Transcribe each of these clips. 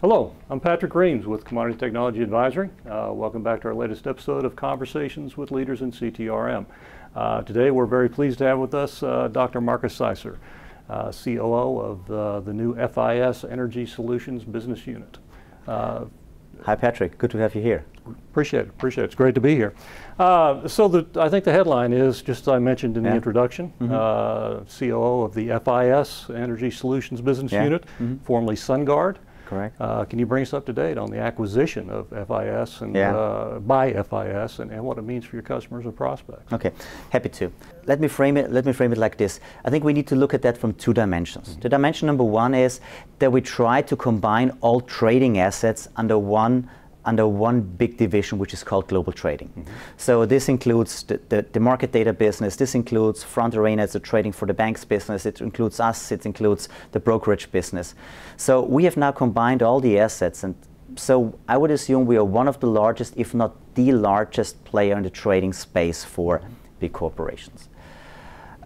Hello, I'm Patrick Reams with Commodity Technology Advisory. Welcome back to our latest episode of Conversations with Leaders in CTRM. Today we're very pleased to have with us Dr. Markus Seiser, COO of the new FIS Energy Solutions Business Unit. Hi Patrick, good to have you here. Appreciate it. It's great to be here. I think the headline is, just as I mentioned in the introduction, COO of the FIS Energy Solutions Business Unit, formerly SunGard. Correct. Can you bring us up to date on the acquisition of FIS and by FIS and what it means for your customers and prospects? Okay, happy to. Let me frame it like this. I think we need to look at that from two dimensions. The dimension number one is that we try to combine all trading assets under one big division, which is called global trading. So this includes the market data business, this includes front arena as the trading for the banks business, it includes us, it includes the brokerage business. So we have now combined all the assets, and so I would assume we are one of the largest, if not the largest player in the trading space for big corporations.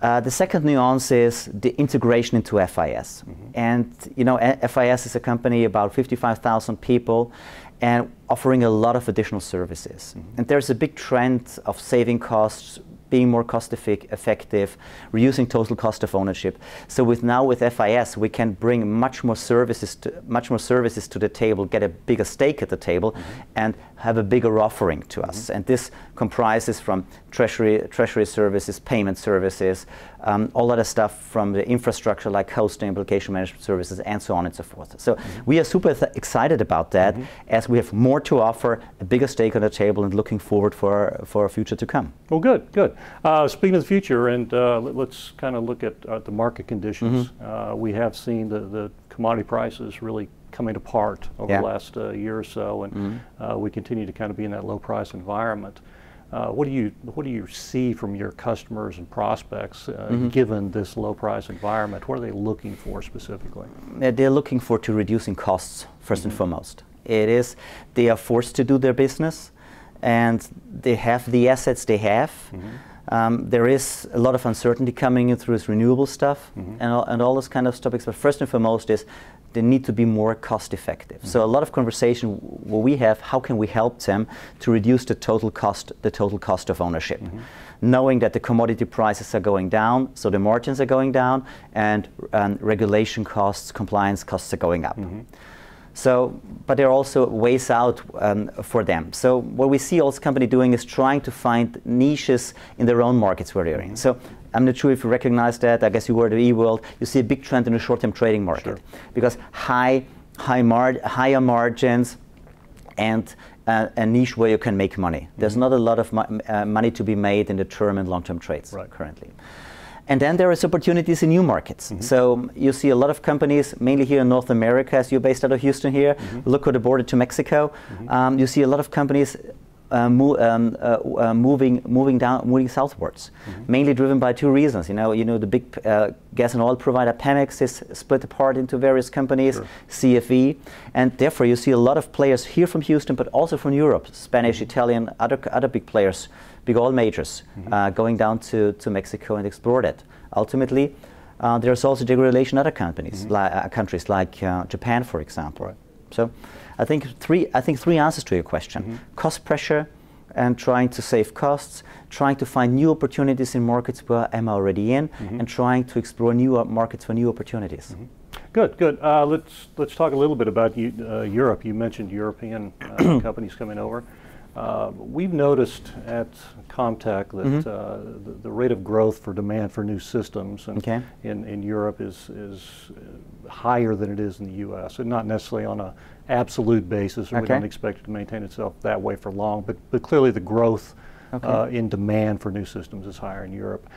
The second nuance is the integration into FIS. And you know, FIS is a company about 55,000 people and offering a lot of additional services. And there's a big trend of saving costs, being more cost effective, reducing total cost of ownership. So with FIS, we can bring much more services to the table, get a bigger stake at the table, and have a bigger offering to us. And this comprises from treasury services, payment services, all other stuff from the infrastructure like hosting, application management services, and so on and so forth. So we are super excited about that, as we have more to offer, a bigger stake on the table, and looking forward for a future to come. Well, good. Speaking of the future, and let's kind of look at the market conditions. We have seen the commodity prices really coming apart over the last year or so, and we continue to kind of be in that low price environment. What do you see from your customers and prospects given this low price environment? What are they looking for specifically? They're looking for reducing costs first and foremost. They are forced to do their business, and they have the assets they have. There is a lot of uncertainty coming in through this renewable stuff and all those kind of topics, but first and foremost is they need to be more cost effective. So a lot of conversation what we have, how can we help them to reduce the total cost of ownership, knowing that the commodity prices are going down, so the margins are going down, and regulation costs, compliance costs are going up. So, but there are also ways out for them. So what we see all company doing is trying to find niches in their own markets where they're in. So I'm not sure if you recognize that. I guess you were in the e-world. You see a big trend in the short-term trading market because higher margins and a niche where you can make money. There's not a lot of money to be made in the term and long-term trades currently. And then there is opportunities in new markets. So you see a lot of companies, mainly here in North America, as you're based out of Houston here. Look at the border to Mexico. You see a lot of companies moving southwards, mainly driven by two reasons. You know the big gas and oil provider Pemex is split apart into various companies, CFE, and therefore you see a lot of players here from Houston, but also from Europe, Spanish, Italian, other big players, big oil majors, going down to Mexico and explore that. Ultimately, there's also deregulation in other countries like Japan, for example. So I think three answers to your question: cost pressure and trying to save costs, trying to find new opportunities in markets where I'm already in, and trying to explore new markets for new opportunities. Good. Let's talk a little bit about Europe. You mentioned European companies coming over. We've noticed at ComTech that the rate of growth for demand for new systems in Europe is higher than it is in the U.S. and not necessarily on an absolute basis. We don't expect it to maintain itself that way for long, but clearly the growth in demand for new systems is higher in Europe.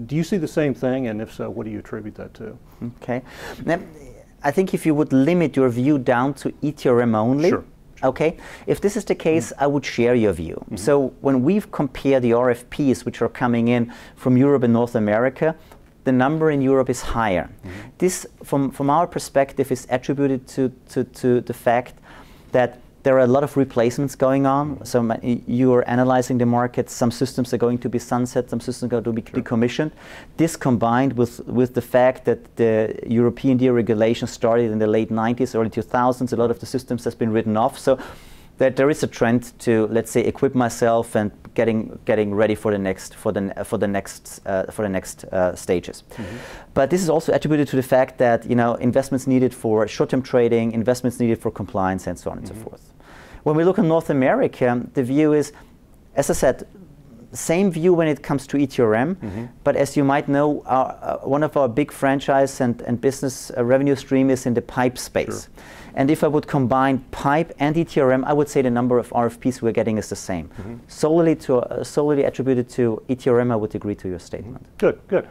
Do you see the same thing, and if so, what do you attribute that to? Okay. Now, I think if you would limit your view down to ETRM only, if this is the case, I would share your view. So when we've compared the RFPs which are coming in from Europe and North America, the number in Europe is higher. This, from our perspective, is attributed to the fact that there are a lot of replacements going on. So you are analyzing the market. Some systems are going to be sunset, some systems are going to be decommissioned. This combined with the fact that the European deregulation started in the late 90s, early 2000s, a lot of the systems has been written off. So that there is a trend to, let's say, equip myself and getting ready for the next stages. But this is also attributed to the fact that investments needed for short-term trading, investments needed for compliance, and so on and so forth. When we look in North America, the view is, as I said, same view when it comes to ETRM, but as you might know, one of our big franchise and business revenue stream is in the pipe space. Sure. And if I would combine pipe and ETRM, I would say the number of RFPs we're getting is the same. Solely attributed to ETRM, I would agree to your statement. Good, good.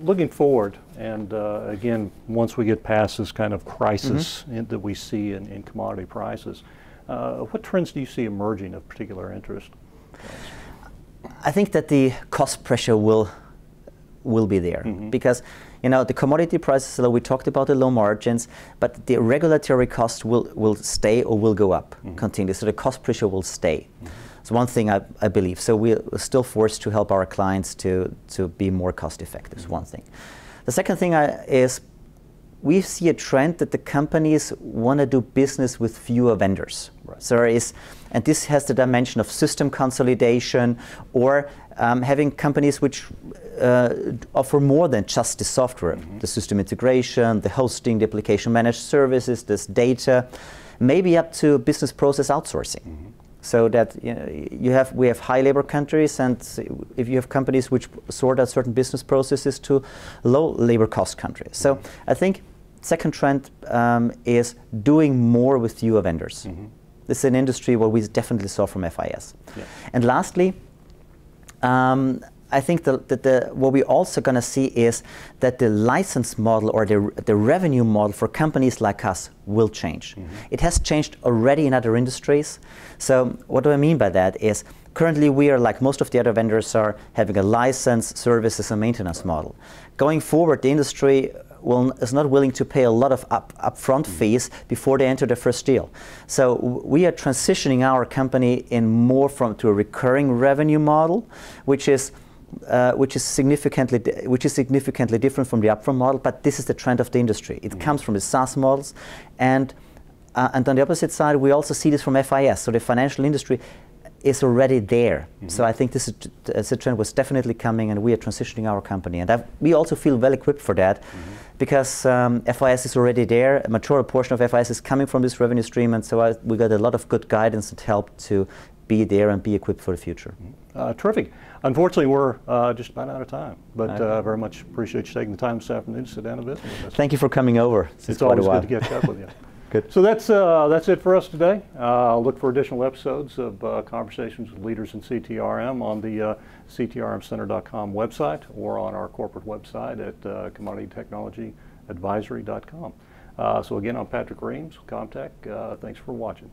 Looking forward, and again, once we get past this kind of crisis that we see in commodity prices, what trends do you see emerging of particular interest? I think that the cost pressure will be there because the commodity prices, so we talked about the low margins, but the regulatory cost will stay or will go up continuously. So the cost pressure will stay. It's one thing I believe. So we're still forced to help our clients to be more cost effective. Is one thing. The second thing is we see a trend that the companies want to do business with fewer vendors. Right. So and this has the dimension of system consolidation or having companies which offer more than just the software, the system integration, the hosting, the application managed services, this data, maybe up to business process outsourcing. So that we have high labor countries, and if you have companies which sort out certain business processes to low labor cost countries. So I think second trend is doing more with fewer vendors. This is an industry where we definitely saw from FIS. Yeah. And lastly, I think that what we're also going to see is that the license model or the revenue model for companies like us will change. It has changed already in other industries. So what do I mean by that is currently we are, like most of the other vendors are, having a license, services and maintenance model. Going forward, the industry is not willing to pay a lot of upfront fees before they enter the first deal. So we are transitioning our company to a recurring revenue model, which is significantly different from the upfront model. But this is the trend of the industry. It comes from the SaaS models, and on the opposite side, we also see this from FIS. So the financial industry is already there. So I think this is a trend was definitely coming, and we are transitioning our company. And we also feel well equipped for that because FIS is already there. A mature portion of FIS is coming from this revenue stream, and so we got a lot of good guidance and help to be there and be equipped for the future. Terrific. Unfortunately, we're just about out of time, but very much appreciate you taking the time this afternoon to sit down and visit with us. Thank you for coming over. It's always good to catch up with you. Good. So that's it for us today. Look for additional episodes of conversations with leaders in CTRM on the CTRMcenter.com website or on our corporate website at commoditytechnologyadvisory.com. So again, I'm Patrick Reams, ComTech. Thanks for watching.